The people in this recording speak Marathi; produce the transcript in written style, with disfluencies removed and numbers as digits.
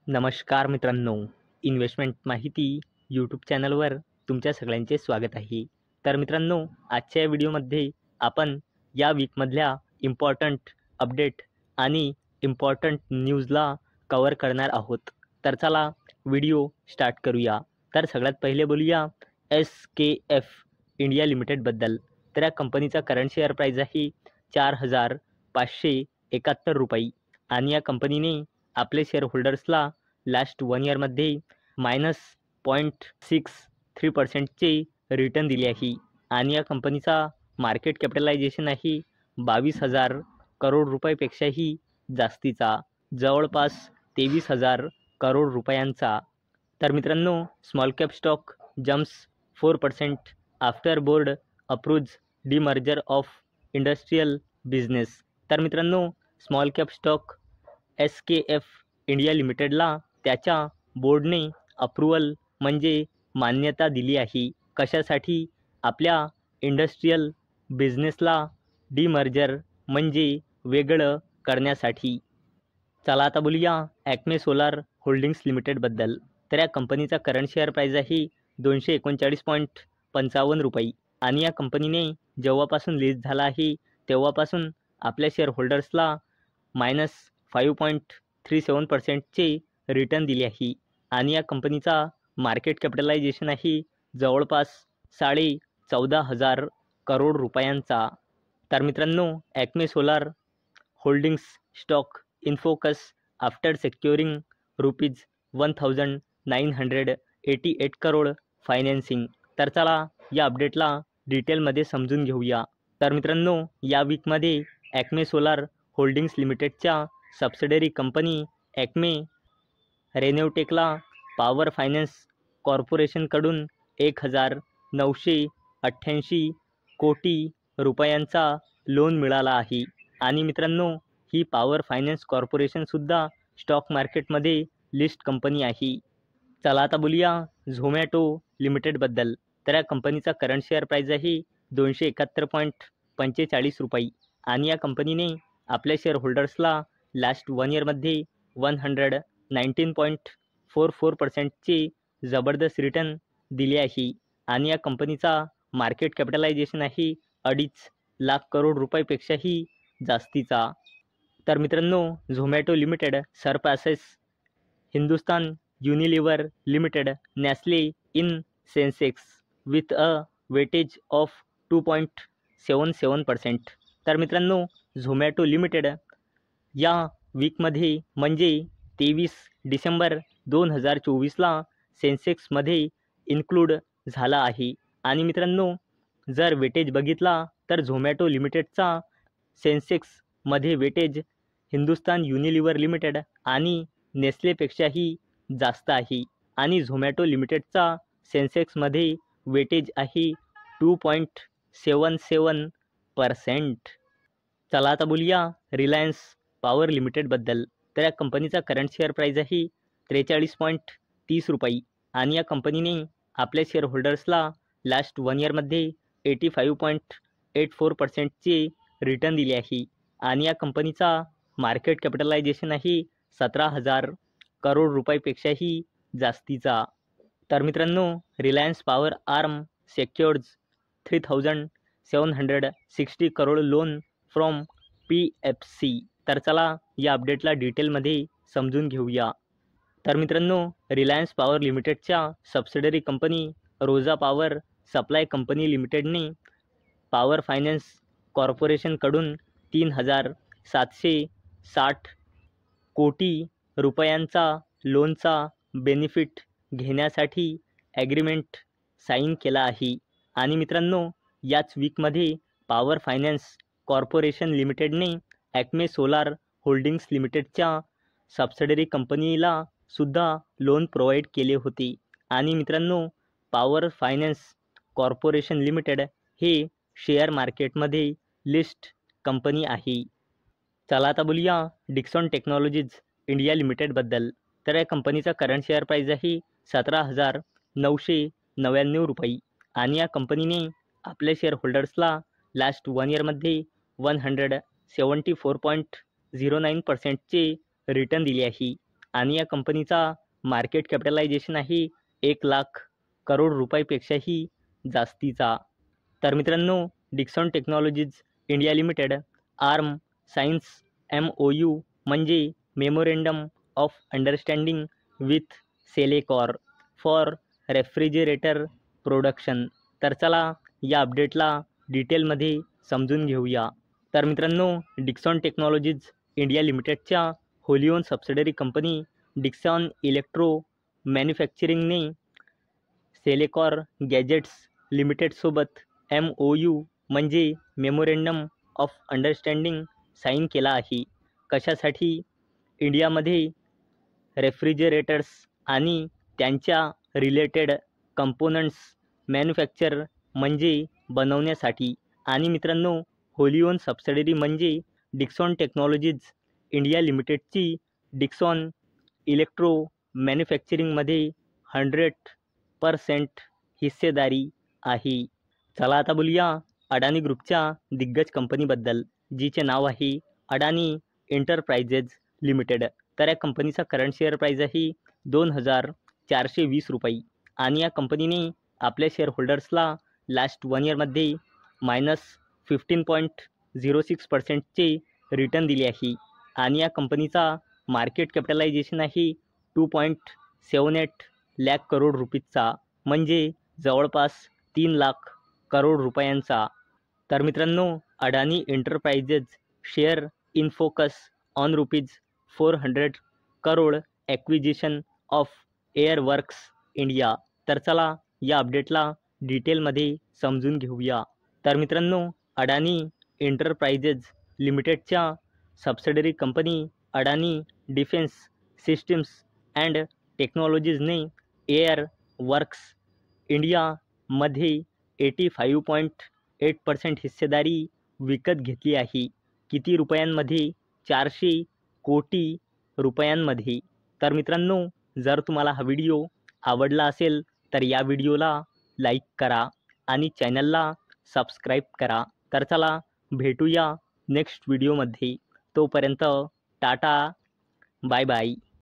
नमस्कार मित्रांनो, इन्व्हेस्टमेंट माहिती यूट्यूब चॅनलवर तुमच्या सगळ्यांचे स्वागत आहे. तर मित्रांनो, आजच्या या व्हिडिओमध्ये आपण या वीकमधल्या इम्पॉर्टंट अपडेट आणि इम्पॉर्टंट न्यूजला कव्हर करणार आहोत. तर चला व्हिडिओ स्टार्ट करूया. तर सगळ्यात पहिले बोलूया SKF इंडिया लिमिटेडबद्दल. तर या कंपनीचा करंट शेअर प्राईस आहे 4,571 रुपये आणि या कंपनीने आपले शेअर होल्डर्सला लास्ट 1 इयरमध्ये -0.63% रिटर्न दिले आहे आणि या कंपनीचा मार्केट कॅपिटलायझेशन आहे 22,000 करोड रुपयापेक्षाही जास्तीचा, जवळपास 23,000 करोड रुपयांचा. तर मित्रांनो, small cap stock jumps 4% after board approves demerger of industrial business. तर मित्रांनो, small cap stock SKF India लिमिटेडला त्याच्या बोर्डने अप्रूव्हल म्हणजे मान्यता दिली आहे. कशासाठी? आपल्या इंडस्ट्रियल बिझनेसला डीमर्जर म्हणजे वेगळं करण्यासाठी. चला आता बोलूया ॲक्मे सोलार होल्डिंग्स लिमिटेडबद्दल. तर या कंपनीचा करंट शेअर प्राईस आहे 239.55 रुपये आणि या कंपनीने जेव्हापासून लिस्ट झाला आहे तेव्हापासून आपल्या शेअर होल्डर्सला -5.37% रिटर्न दिले आहे आणि या कंपनीचा मार्केट कॅपिटलायझेशन आहे जवळपास 14,500 करोड रुपयांचा. तर मित्रांनो, Acme solar holdings stock in focus after securing ₹1,988 crore financing. तर चला या अपडेटला डिटेलमध्ये समजून घेऊया. तर मित्रांनो, या वीकमध्ये ॲक्मे सोलार होल्डिंग्स लिमिटेडच्या सबसिडरी कंपनी ॲक्मे रेनेवटेकला पॉवर फायनान्स कॉर्पोरेशनकडून 1,988 कोटी रुपयांचा लोन मिळाला आहे आणि मित्रांनो, ही पॉवर फायनान्स कॉर्पोरेशनसुद्धा स्टॉक मार्केटमध्ये लिस्ट कंपनी आहे. चला आता बोलूया झोमॅटो लिमिटेडबद्दल. तर या कंपनीचा करंट शेअर प्राईस आहे 271.45 रुपये आणि या कंपनीने आपल्या शेअर होल्डर्सला लास्ट 1 इयरमध्ये 119.44% जबरदस्त रिटर्न दिले आहे आणि या कंपनीचा मार्केट कॅपिटलायझेशन आहे 2.5 लाख करोड रुपयापेक्षाही जास्तीचा. तर मित्रांनो, Zomato limited surpasses Hindustan Unilever limited, Nestlé in Sensex with a weightage of 2.77%. तर मित्रांनो, झोमॅटो लिमिटेड या वीकमध्ये म्हणजे 23 डिसेंबर 2024ला सेन्सेक्समध्ये इन्क्लूड झाला आहे आणि मित्रांनो, जर वेटेज बघितला तर झोमॅटो लिमिटेडचा सेन्सेक्समध्ये वेटेज हिंदुस्तान युनिलिव्हर लिमिटेड आणि नेस्लेपेक्षाही जास्त आहे आणि झोमॅटो लिमिटेडचा सेन्सेक्समध्ये वेटेज आहे 2.77%. चला आता बोलूया रिलायन्स पॉवर लिमिटेडबद्दल. तर या कंपनीचा करंट शेअर प्राईस आहे 43.30 रुपये आणि या कंपनीने आपल्या शेअर होल्डर्सला लास्ट 1 इयरमध्ये 85.84% रिटर्न दिले आहे आणि या कंपनीचा मार्केट कॅपिटलायझेशन आहे 17,000 करोड रुपयापेक्षाही जास्तीचा. तर मित्रांनो, Reliance power arm secured 3,760 crore loan from PFC. तर चला या अपडेटला डिटेलमध्ये समजून घेऊया. तर मित्रांनो, रिलायन्स पॉवर लिमिटेडच्या subsidiary company Rosa power supply company लिमिटेडने पॉवर फायनान्स कॉर्पोरेशनकडून 3,760 कोटी रुपयांचा लोनचा बेनिफिट घेण्यासाठी ॲग्रीमेंट साईन केला आहे आणि मित्रांनो, याच वीकमध्ये पॉवर फायनान्स कॉर्पोरेशन लिमिटेडने ॲक्मे सोलार होल्डिंग्स लिमिटेडच्या सबसिडरी कंपनीला सुद्धा लोन प्रोव्हाइड केले होते आणि मित्रांनो, पॉवर फायनान्स कॉर्पोरेशन लिमिटेड हे शेअर मार्केटमध्ये लिस्ट कंपनी आहे. चला आता बोलूया डिक्सॉन टेक्नॉलॉजीज इंडिया लिमिटेडबद्दल. तर या कंपनीचा करंट शेअर प्राईस आहे 17,999 रुपये आणि या कंपनीने आपल्या शेअर होल्डर्सला लास्ट 1 इयरमध्ये 174.09% रिटर्न दिले आहे आणि या कंपनीचा मार्केट कॅपिटलायझेशन आहे 1,00,000 करोड रुपयापेक्षाही जास्तीचा. तर मित्रांनो, Dixon technologies India limited arm signs MOU म्हणजे memorandum of understanding with Cellecor for refrigerator production. तर चला या अपडेटला डिटेलमध्ये समजून घेऊया. तर मित्रांनो, डिक्सॉन टेक्नॉलॉजीज इंडिया लिमिटेडच्या wholly own subsidiary company Dixon electro मॅन्युफॅक्चरिंगने सेलेकॉर गॅजेट्स लिमिटेडसोबत MOU म्हणजे मेमोरेंडम ऑफ अंडरस्टँडिंग साईन केला आहे. कशासाठी? इंडियामध्ये रेफ्रिजरेटर्स आणि त्यांच्या रिलेटेड कंपोनंट्स मॅन्युफॅक्चर म्हणजे बनवण्यासाठी. आणि मित्रांनो, होली ओन सबसिडरी म्हणजे डिक्सॉन टेक्नॉलॉजीज इंडिया लिमिटेडची डिक्सॉन इलेक्ट्रो मॅन्युफॅक्चरिंगमध्ये 100% हिस्सेदारी आहे. चला आता बोलूया अडानी ग्रुपच्या दिग्गज कंपनीबद्दल, जिचे नाव आहे अडानी एंटरप्राइजेज लिमिटेड. तर या कंपनीचा करंट शेअर प्राईज आहे 2,420 रुपये. आणि या कंपनीने आपल्या शेअर होल्डर्सला लास्ट 1 इयरमध्ये -15.06%चे रिटर्न दिले आहे. आणि या कंपनीचा मार्केट कॅपिटलायझेशन आहे 2.78 लाख करोड रुपीजचा, म्हणजे जवळपास 3,00,000 करोड रुपयांचा. तर मित्रांनो, Adani enterprises share in focus on ₹400 crore acquisition of Airworks India. तर चला या अपडेटला डिटेलमध्ये समजून घेऊया. तर मित्रांनो, अडानी एंटरप्राइजेज लिमिटेडच्या subsidiary company Adani defence systems and टेक्नॉलॉजीजने एअर वर्क्स इंडियामध्ये 85.8% हिस्सेदारी विकत घेतली आहे. किती रुपयांमध्ये? 400 कोटी रुपयांमध्ये. तर मित्रांनो, जर तुम्हाला हा व्हिडिओ आवडला असेल तर या व्हिडिओला लाईक करा आणि चॅनलला सबस्क्राईब करा. तर चला भेटूया नेक्स्ट व्हिडिओमध्ये. तोपर्यंत टाटा, बाय बाय.